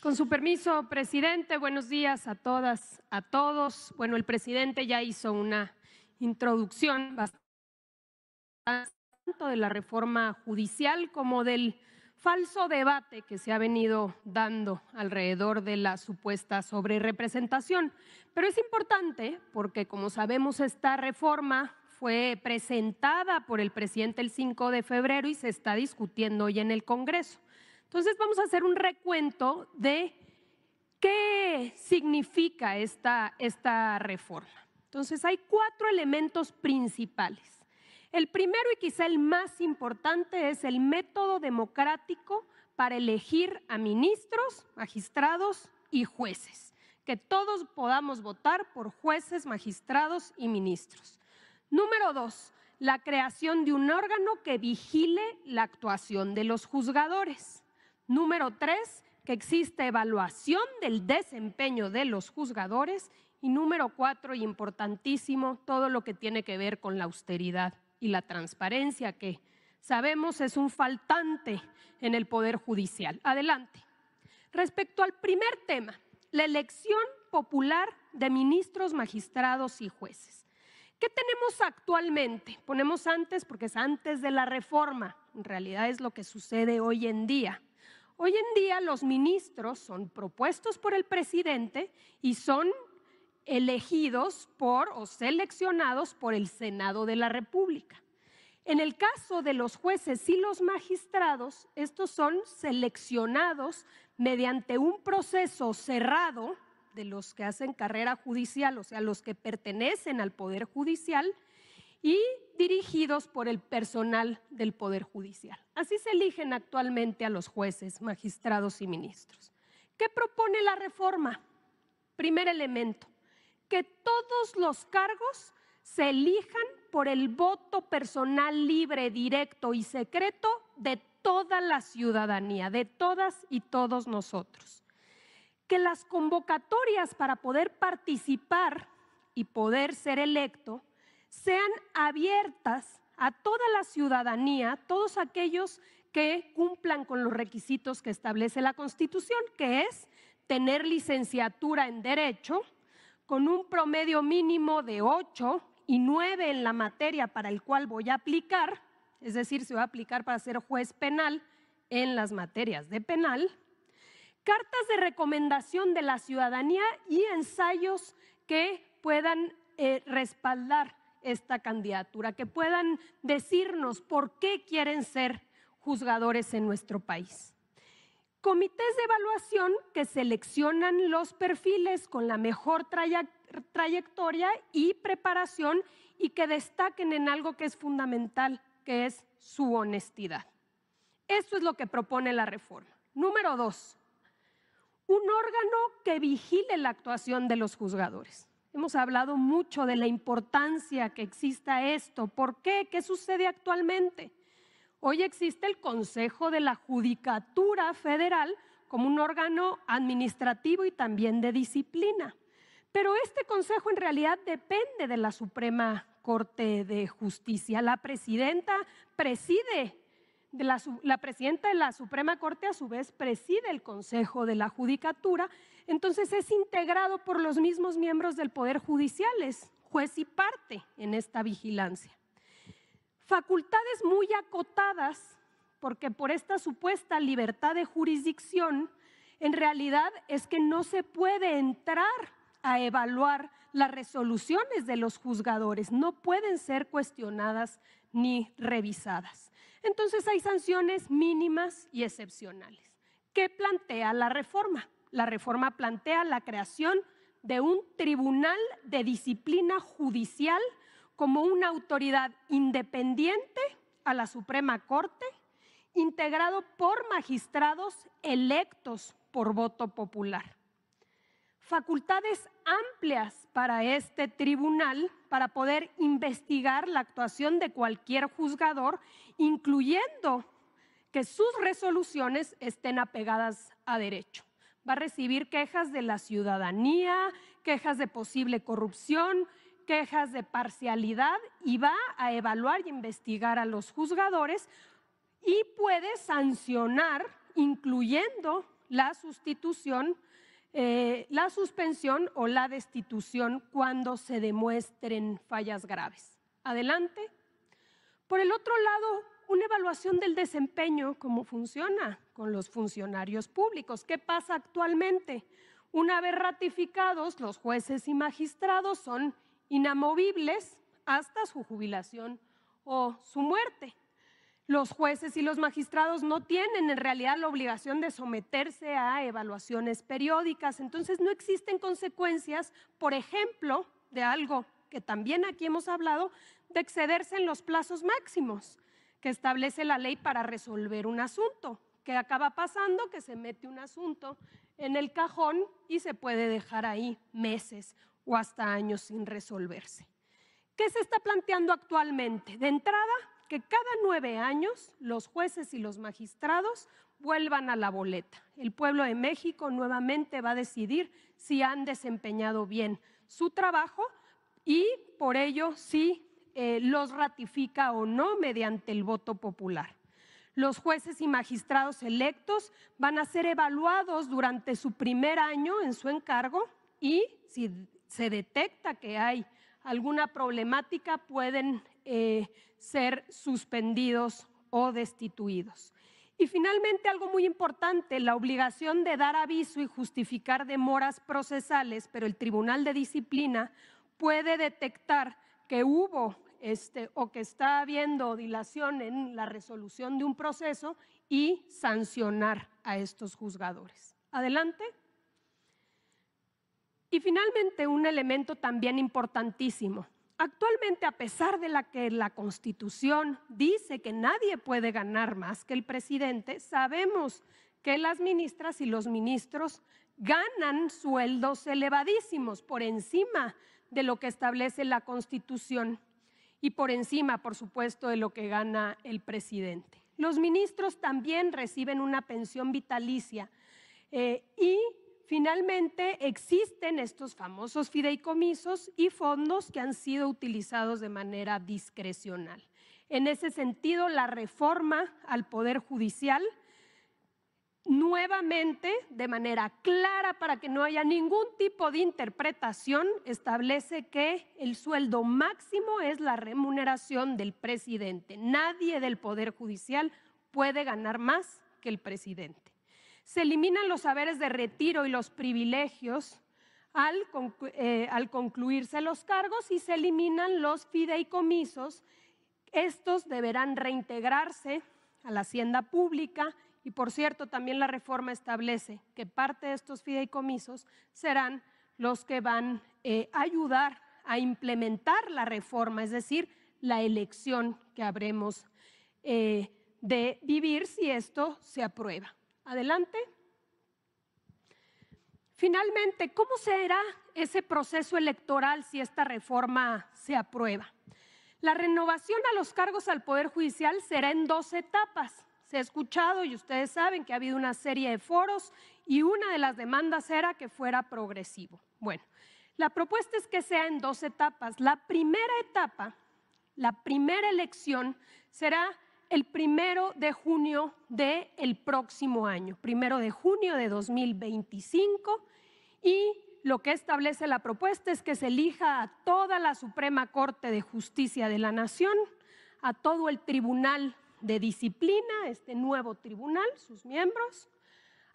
Con su permiso, presidente, buenos días a todas, a todos. Bueno, el presidente ya hizo una introducción bastante tanto de la reforma judicial como del falso debate que se ha venido dando alrededor de la supuesta sobrerepresentación. Pero es importante porque, como sabemos, esta reforma fue presentada por el presidente el 5 de febrero y se está discutiendo hoy en el Congreso. Entonces vamos a hacer un recuento de qué significa esta reforma. Entonces hay 4 elementos principales. El primero y quizá el más importante es el método democrático para elegir a ministros, magistrados y jueces, que todos podamos votar por jueces, magistrados y ministros. Número 2, la creación de un órgano que vigile la actuación de los juzgadores. Número 3, que exista evaluación del desempeño de los juzgadores. Y número 4, y importantísimo, todo lo que tiene que ver con la austeridad y la transparencia, que sabemos es un faltante en el Poder Judicial. Adelante. Respecto al primer tema, la elección popular de ministros, magistrados y jueces. ¿Qué tenemos actualmente? Ponemos antes porque es antes de la reforma, en realidad es lo que sucede hoy en día. Hoy en día los ministros son propuestos por el presidente y son elegidos por o seleccionados por el Senado de la República. En el caso de los jueces y los magistrados, estos son seleccionados mediante un proceso cerrado de los que hacen carrera judicial, o sea, los que pertenecen al Poder Judicial, y dirigidos por el personal del Poder Judicial. Así se eligen actualmente a los jueces, magistrados y ministros. ¿Qué propone la reforma? Primer elemento, que todos los cargos se elijan por el voto personal libre, directo y secreto de toda la ciudadanía, de todas y todos nosotros. Que las convocatorias para poder participar y poder ser electo sean abiertas a toda la ciudadanía, todos aquellos que cumplan con los requisitos que establece la Constitución, que es tener licenciatura en Derecho, con un promedio mínimo de 8 y 9 en la materia para el cual voy a aplicar, es decir, se va a aplicar para ser juez penal en las materias de penal, cartas de recomendación de la ciudadanía y ensayos que puedan respaldar esta candidatura, que puedan decirnos por qué quieren ser juzgadores en nuestro país. Comités de evaluación que seleccionan los perfiles con la mejor trayectoria y preparación y que destaquen en algo que es fundamental, que es su honestidad. Eso es lo que propone la reforma. Número 2, un órgano que vigile la actuación de los juzgadores. Hemos hablado mucho de la importancia que exista esto. ¿Por qué? ¿Qué sucede actualmente? Hoy existe el Consejo de la Judicatura Federal como un órgano administrativo y también de disciplina. Pero este consejo en realidad depende de la Suprema Corte de Justicia. La presidenta de la Suprema Corte a su vez preside el Consejo de la Judicatura, entonces es integrado por los mismos miembros del Poder Judicial, es juez y parte en esta vigilancia. Facultades muy acotadas, porque por esta supuesta libertad de jurisdicción, en realidad es que no se puede entrar a evaluar las resoluciones de los juzgadores, no pueden ser cuestionadas ni revisadas. Entonces hay sanciones mínimas y excepcionales. ¿Qué plantea la reforma? La reforma plantea la creación de un tribunal de disciplina judicial como una autoridad independiente a la Suprema Corte, integrado por magistrados electos por voto popular. Facultades amplias para este tribunal para poder investigar la actuación de cualquier juzgador, incluyendo que sus resoluciones estén apegadas a derecho. Va a recibir quejas de la ciudadanía, quejas de posible corrupción, quejas de parcialidad y va a evaluar y investigar a los juzgadores y puede sancionar, incluyendo la sustitución, la suspensión o la destitución cuando se demuestren fallas graves. Adelante. Por el otro lado, una evaluación del desempeño, cómo funciona con los funcionarios públicos. ¿Qué pasa actualmente? Una vez ratificados, los jueces y magistrados son inamovibles hasta su jubilación o su muerte. Los jueces y los magistrados no tienen en realidad la obligación de someterse a evaluaciones periódicas, entonces no existen consecuencias, por ejemplo, de algo que también aquí hemos hablado, de excederse en los plazos máximos que establece la ley para resolver un asunto. ¿Qué acaba pasando? Que se mete un asunto en el cajón y se puede dejar ahí meses o hasta años sin resolverse. ¿Qué se está planteando actualmente? De entrada, que cada 9 años los jueces y los magistrados vuelvan a la boleta. El pueblo de México nuevamente va a decidir si han desempeñado bien su trabajo y por ello si los ratifica o no mediante el voto popular. Los jueces y magistrados electos van a ser evaluados durante su primer año en su encargo y si se detecta que hay alguna problemática pueden ser suspendidos o destituidos. Y finalmente, algo muy importante, la obligación de dar aviso y justificar demoras procesales, pero el Tribunal de Disciplina puede detectar que hubo o que está habiendo dilación en la resolución de un proceso y sancionar a estos juzgadores. Adelante. Y finalmente, un elemento también importantísimo. Actualmente, a pesar de que la Constitución dice que nadie puede ganar más que el presidente, sabemos que las ministras y los ministros ganan sueldos elevadísimos por encima de lo que establece la Constitución y por encima, por supuesto, de lo que gana el presidente. Los ministros también reciben una pensión vitalicia y finalmente existen estos famosos fideicomisos y fondos que han sido utilizados de manera discrecional. En ese sentido, la reforma al Poder Judicial nuevamente, de manera clara para que no haya ningún tipo de interpretación, establece que el sueldo máximo es la remuneración del presidente. Nadie del Poder Judicial puede ganar más que el presidente. Se eliminan los haberes de retiro y los privilegios al concluirse los cargos y se eliminan los fideicomisos. Estos deberán reintegrarse a la hacienda pública. Y por cierto, también la reforma establece que parte de estos fideicomisos serán los que van a ayudar a implementar la reforma, es decir, la elección que habremos de vivir si esto se aprueba. Adelante. Finalmente, ¿cómo será ese proceso electoral si esta reforma se aprueba? La renovación a los cargos al Poder Judicial será en 2 etapas. Se ha escuchado y ustedes saben que ha habido una serie de foros y una de las demandas era que fuera progresivo. Bueno, la propuesta es que sea en 2 etapas. La primera etapa, la primera elección será el 1 de junio del próximo año, 1 de junio de 2025, y lo que establece la propuesta es que se elija a toda la Suprema Corte de Justicia de la Nación, a todo el Tribunal de Disciplina, este nuevo tribunal, sus miembros,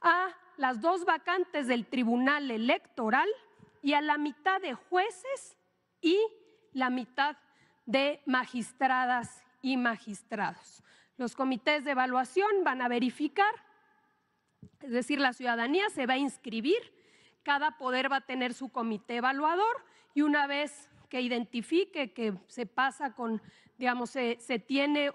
a las 2 vacantes del Tribunal Electoral y a la mitad de jueces y la mitad de magistradas y magistrados. Los comités de evaluación van a verificar, es decir, la ciudadanía se va a inscribir, cada poder va a tener su comité evaluador y una vez que identifique que se pasa con, digamos, se tiene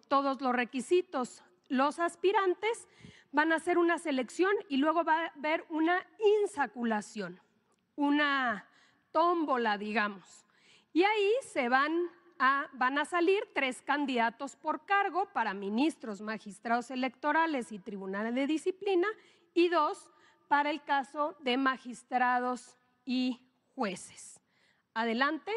todos los requisitos, los aspirantes van a hacer una selección y luego va a haber una insaculación, una tómbola, digamos. Y ahí van a salir 3 candidatos por cargo para ministros, magistrados electorales y tribunales de disciplina y 2 para el caso de magistrados y jueces. Adelante.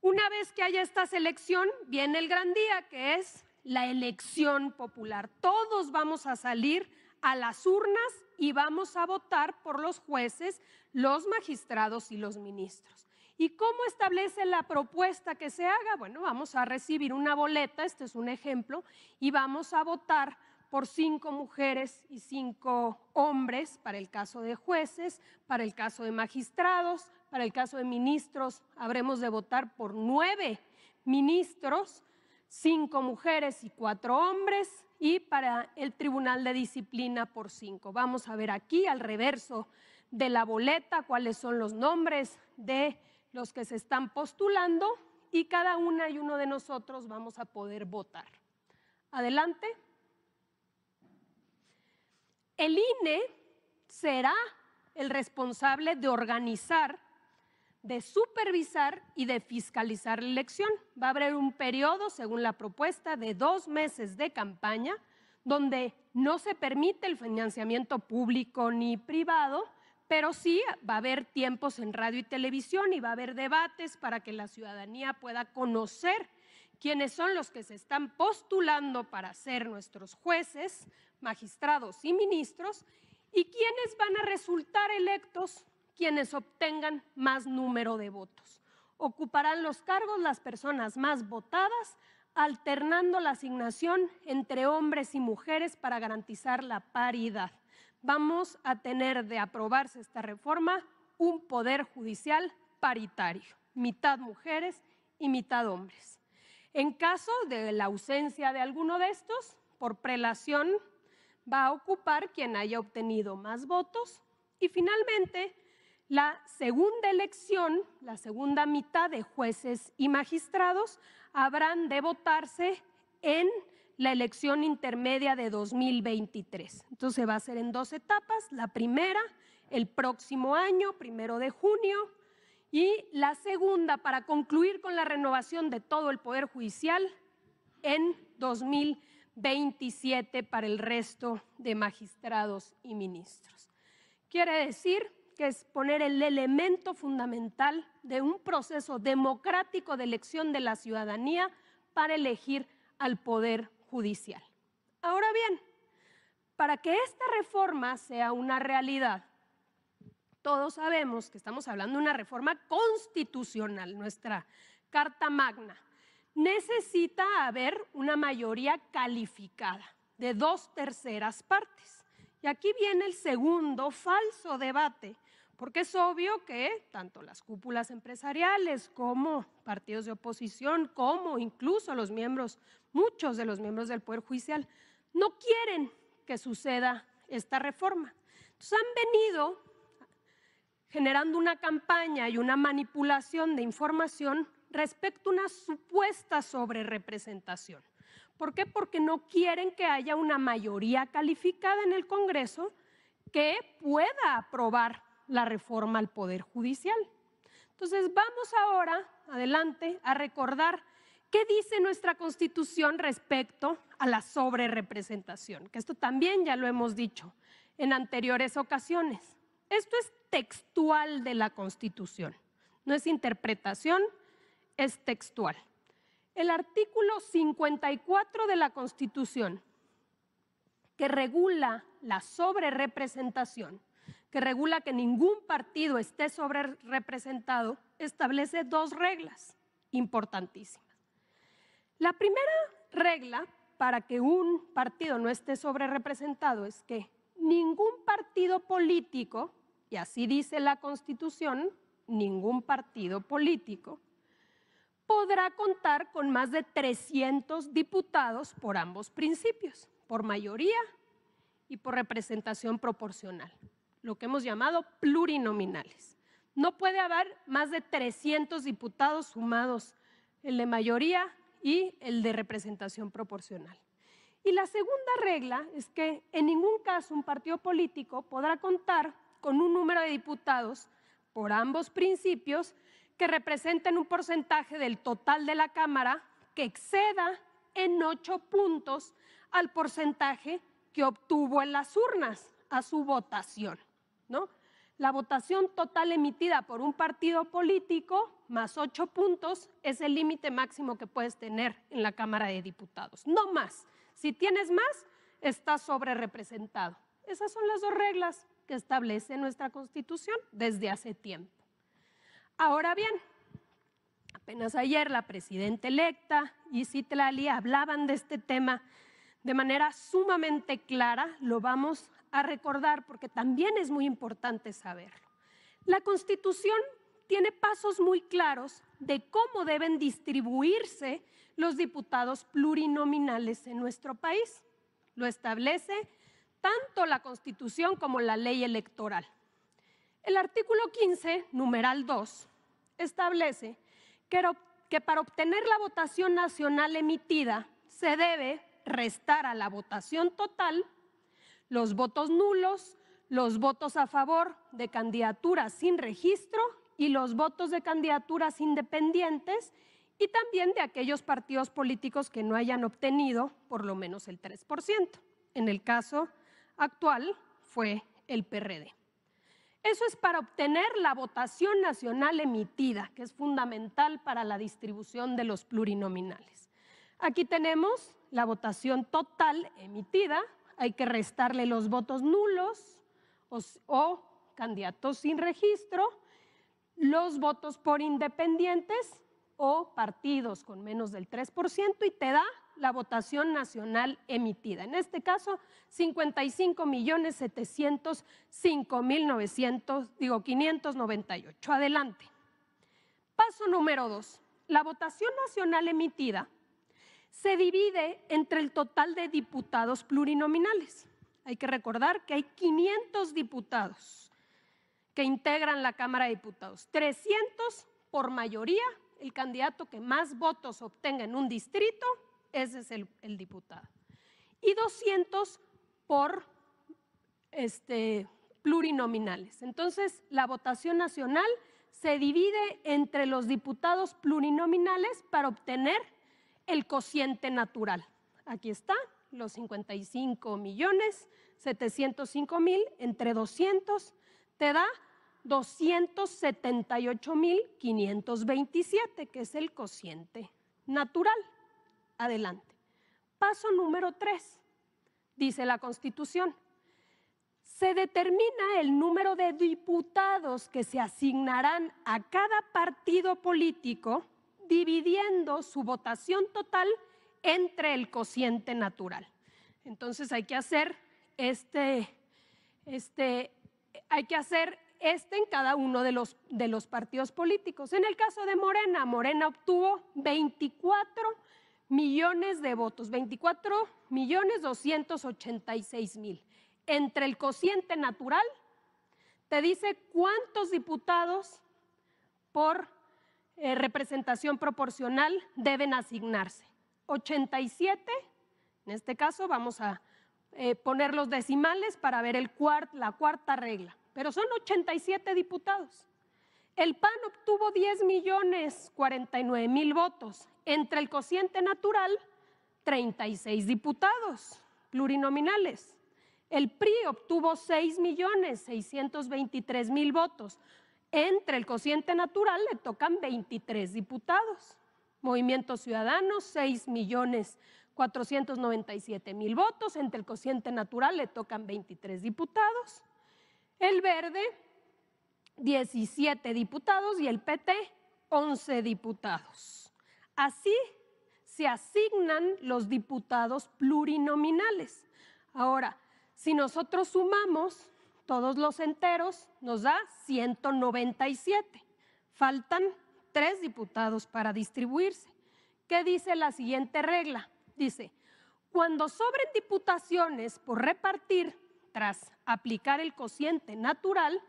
Una vez que haya esta selección, viene el gran día, que es la elección popular. Todos vamos a salir a las urnas y vamos a votar por los jueces, los magistrados y los ministros. ¿Y cómo establece la propuesta que se haga? Bueno, vamos a recibir una boleta, este es un ejemplo, y vamos a votar por 5 mujeres y 5 hombres para el caso de jueces, para el caso de magistrados, para el caso de ministros habremos de votar por 9 ministros, 5 mujeres y 4 hombres, y para el Tribunal de Disciplina por 5. Vamos a ver aquí al reverso de la boleta cuáles son los nombres de los que se están postulando y cada una y uno de nosotros vamos a poder votar. Adelante. El INE será el responsable de organizar, de supervisar y de fiscalizar la elección. Va a haber un periodo, según la propuesta, de 2 meses de campaña, donde no se permite el financiamiento público ni privado, pero sí va a haber tiempos en radio y televisión y va a haber debates para que la ciudadanía pueda conocer quiénes son los que se están postulando para ser nuestros jueces, magistrados y ministros, y quiénes van a resultar electos, quienes obtengan más número de votos. Ocuparán los cargos las personas más votadas, alternando la asignación entre hombres y mujeres para garantizar la paridad. Vamos a tener, de aprobarse esta reforma, un poder judicial paritario, mitad mujeres y mitad hombres. En caso de la ausencia de alguno de estos, por prelación va a ocupar quien haya obtenido más votos. Y finalmente, la segunda elección, la segunda mitad de jueces y magistrados, habrán de votarse en la elección intermedia de 2023. Entonces va a ser en 2 etapas, la primera el próximo año, 1 de junio, y la segunda para concluir con la renovación de todo el Poder Judicial en 2027 para el resto de magistrados y ministros. Quiere decir que es poner el elemento fundamental de un proceso democrático de elección de la ciudadanía para elegir al Poder Judicial. Ahora bien, para que esta reforma sea una realidad, todos sabemos que estamos hablando de una reforma constitucional, nuestra Carta Magna. Necesita haber una mayoría calificada de 2/3 partes. Y aquí viene el segundo falso debate, porque es obvio que tanto las cúpulas empresariales como partidos de oposición, como incluso muchos de los miembros del Poder Judicial, no quieren que suceda esta reforma. Entonces han venido generando una campaña y una manipulación de información respecto a una supuesta sobrerepresentación. ¿Por qué? Porque no quieren que haya una mayoría calificada en el Congreso que pueda aprobar la reforma al Poder Judicial. Entonces vamos ahora, adelante, a recordar qué dice nuestra Constitución respecto a la sobrerepresentación, que esto también ya lo hemos dicho en anteriores ocasiones. Esto es textual de la Constitución, no es interpretación, es textual. El artículo 54 de la Constitución, que regula la sobrerepresentación, que regula que ningún partido esté sobrerepresentado, establece 2 reglas importantísimas. La primera regla para que un partido no esté sobrerepresentado es que ningún partido político, y así dice la Constitución, ningún partido político podrá contar con más de 300 diputados por ambos principios, por mayoría y por representación proporcional, lo que hemos llamado plurinominales. No puede haber más de 300 diputados sumados, el de mayoría y el de representación proporcional. Y la segunda regla es que en ningún caso un partido político podrá contar con un número de diputados por ambos principios que representen un porcentaje del total de la Cámara que exceda en 8 puntos al porcentaje que obtuvo en las urnas a su votación, ¿no? La votación total emitida por un partido político más 8 puntos es el límite máximo que puedes tener en la Cámara de Diputados, no más. Si tienes más, estás sobrerepresentado. Esas son las dos reglas que establece nuestra Constitución desde hace tiempo. Ahora bien, apenas ayer la presidenta electa y Citlali hablaban de este tema de manera sumamente clara. Lo vamos a recordar porque también es muy importante saberlo. La Constitución tiene pasos muy claros de cómo deben distribuirse los diputados plurinominales en nuestro país. Lo establece tanto la Constitución como la ley electoral. El artículo 15, numeral 2, establece que para obtener la votación nacional emitida se debe restar a la votación total los votos nulos, los votos a favor de candidaturas sin registro y los votos de candidaturas independientes y también de aquellos partidos políticos que no hayan obtenido por lo menos el 3%. En el caso actual fue el PRD. Eso es para obtener la votación nacional emitida, que es fundamental para la distribución de los plurinominales. Aquí tenemos la votación total emitida, hay que restarle los votos nulos o candidatos sin registro, los votos por independientes o partidos con menos del 3% y te da la votación nacional emitida. En este caso, 55.705.598. Adelante. Paso número 2. La votación nacional emitida se divide entre el total de diputados plurinominales. Hay que recordar que hay 500 diputados que integran la Cámara de Diputados, 300 por mayoría. El candidato que más votos obtenga en un distrito, ese es el diputado. Y 200 por plurinominales. Entonces, la votación nacional se divide entre los diputados plurinominales para obtener el cociente natural. Aquí está, los 55.705.000 entre 200 te da 278.527, que es el cociente natural. Adelante. Paso número 3, dice la Constitución. Se determina el número de diputados que se asignarán a cada partido político, dividiendo su votación total entre el cociente natural. Entonces hay que hacer en cada uno de los partidos políticos. En el caso de Morena, Morena obtuvo 24 millones de votos, 24.286.000. Entre el cociente natural, te dice cuántos diputados por representación proporcional deben asignarse. 87, en este caso vamos a poner los decimales para ver la cuarta regla, pero son 87 diputados. El PAN obtuvo 10.049.000 votos. Entre el cociente natural, 36 diputados plurinominales. El PRI obtuvo 6.623.000 votos. Entre el cociente natural le tocan 23 diputados. Movimiento Ciudadano, 6.497.000 votos. Entre el cociente natural le tocan 23 diputados. El Verde, 17 diputados y el PT, 11 diputados. Así se asignan los diputados plurinominales. Ahora, si nosotros sumamos todos los enteros, nos da 197. Faltan 3 diputados para distribuirse. ¿Qué dice la siguiente regla? Dice, cuando sobren diputaciones por repartir tras aplicar el cociente natural,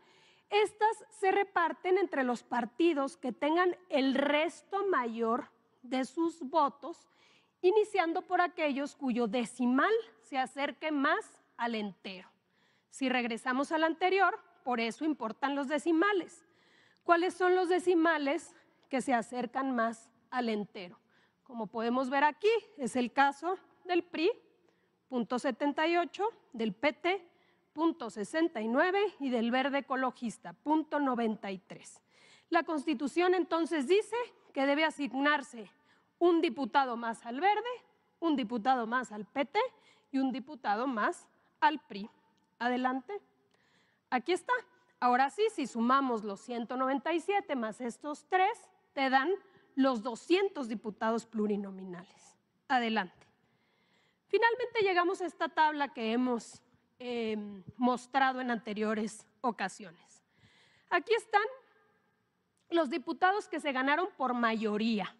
estas se reparten entre los partidos que tengan el resto mayor de sus votos, iniciando por aquellos cuyo decimal se acerque más al entero. Si regresamos al anterior, por eso importan los decimales. ¿Cuáles son los decimales que se acercan más al entero? Como podemos ver aquí, es el caso del PRI, .78, del PT, .69 y del Verde Ecologista, .93. La Constitución entonces dice que debe asignarse un diputado más al Verde, un diputado más al PT y un diputado más al PRI. Adelante. Aquí está. Ahora sí, si sumamos los 197 más estos 3, te dan los 200 diputados plurinominales. Adelante. Finalmente llegamos a esta tabla que hemos mostrado en anteriores ocasiones. Aquí están los diputados que se ganaron por mayoría.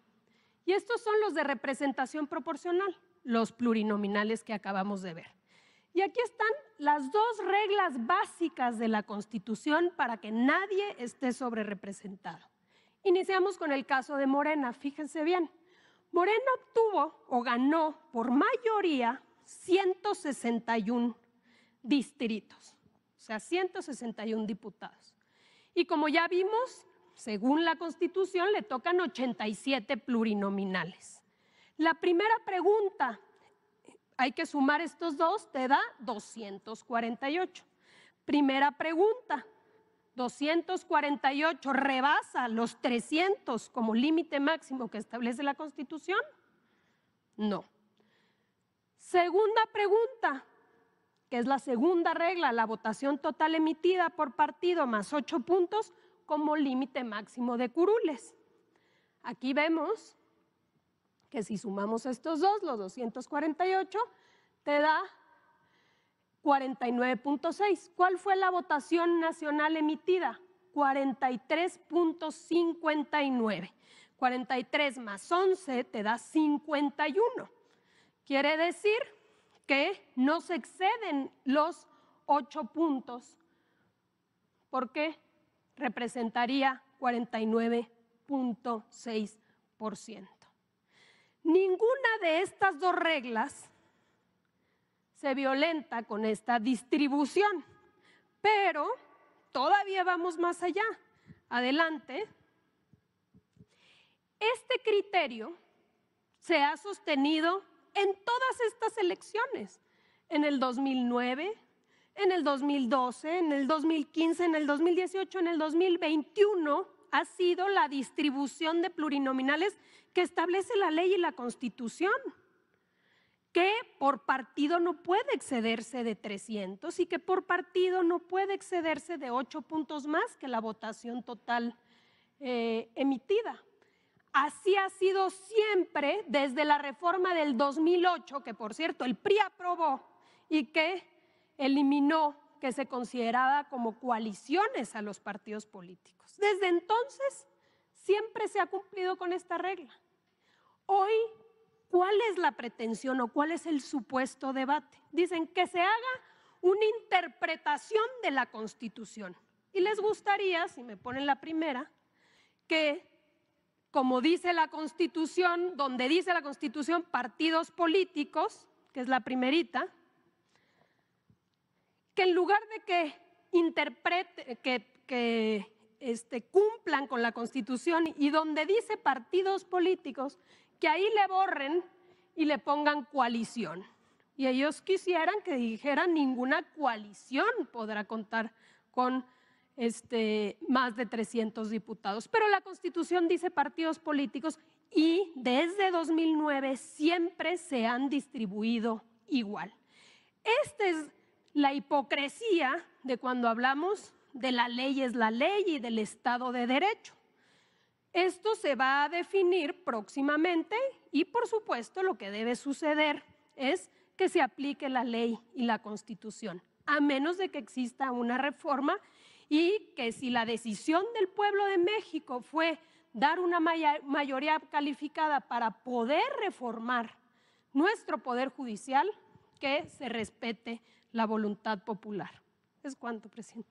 Y estos son los de representación proporcional, los plurinominales que acabamos de ver. Y aquí están las dos reglas básicas de la Constitución para que nadie esté sobrerepresentado. Iniciamos con el caso de Morena, fíjense bien. Morena obtuvo o ganó por mayoría 161 distritos, o sea, 161 diputados. Y como ya vimos, según la Constitución, le tocan 87 plurinominales. La primera pregunta, hay que sumar estos dos, te da 248. Primera pregunta, 248 rebasa los 300 como límite máximo que establece la Constitución. No. Segunda pregunta, que es la segunda regla, la votación total emitida por partido más 8 puntos como límite máximo de curules. Aquí vemos que si sumamos estos dos, los 248, te da 49.6. ¿Cuál fue la votación nacional emitida? 43.59. 43 más 11 te da 51. Quiere decir que no se exceden los 8 puntos, porque representaría 49.6%. Ninguna de estas dos reglas se violenta con esta distribución, pero todavía vamos más allá. Adelante. Este criterio se ha sostenido en todas estas elecciones, en el 2009, en el 2012, en el 2015, en el 2018, en el 2021, ha sido la distribución de plurinominales que establece la ley y la Constitución, que por partido no puede excederse de 300 y que por partido no puede excederse de 8 puntos más que la votación total emitida. Así ha sido siempre desde la reforma del 2008, que por cierto el PRI aprobó y que eliminó que se consideraba como coaliciones a los partidos políticos. Desde entonces siempre se ha cumplido con esta regla. Hoy, ¿cuál es la pretensión o cuál es el supuesto debate? Dicen que se haga una interpretación de la Constitución. Y les gustaría, si me ponen la primera, que como dice la Constitución, donde dice la Constitución partidos políticos, que es la primerita, que en lugar de que cumplan con la Constitución y donde dice partidos políticos, que ahí le borren y le pongan coalición. Y ellos quisieran que dijeran ninguna coalición podrá contar con más de 300 diputados. Pero la Constitución dice partidos políticos y desde 2009 siempre se han distribuido igual. Esta es la hipocresía de cuando hablamos de la ley es la ley y del Estado de Derecho. Esto se va a definir próximamente y, por supuesto, lo que debe suceder es que se aplique la ley y la Constitución, a menos de que exista una reforma y que si la decisión del pueblo de México fue dar una mayoría calificada para poder reformar nuestro poder judicial, que se respete la voluntad popular. ¿Es cuánto, presidente?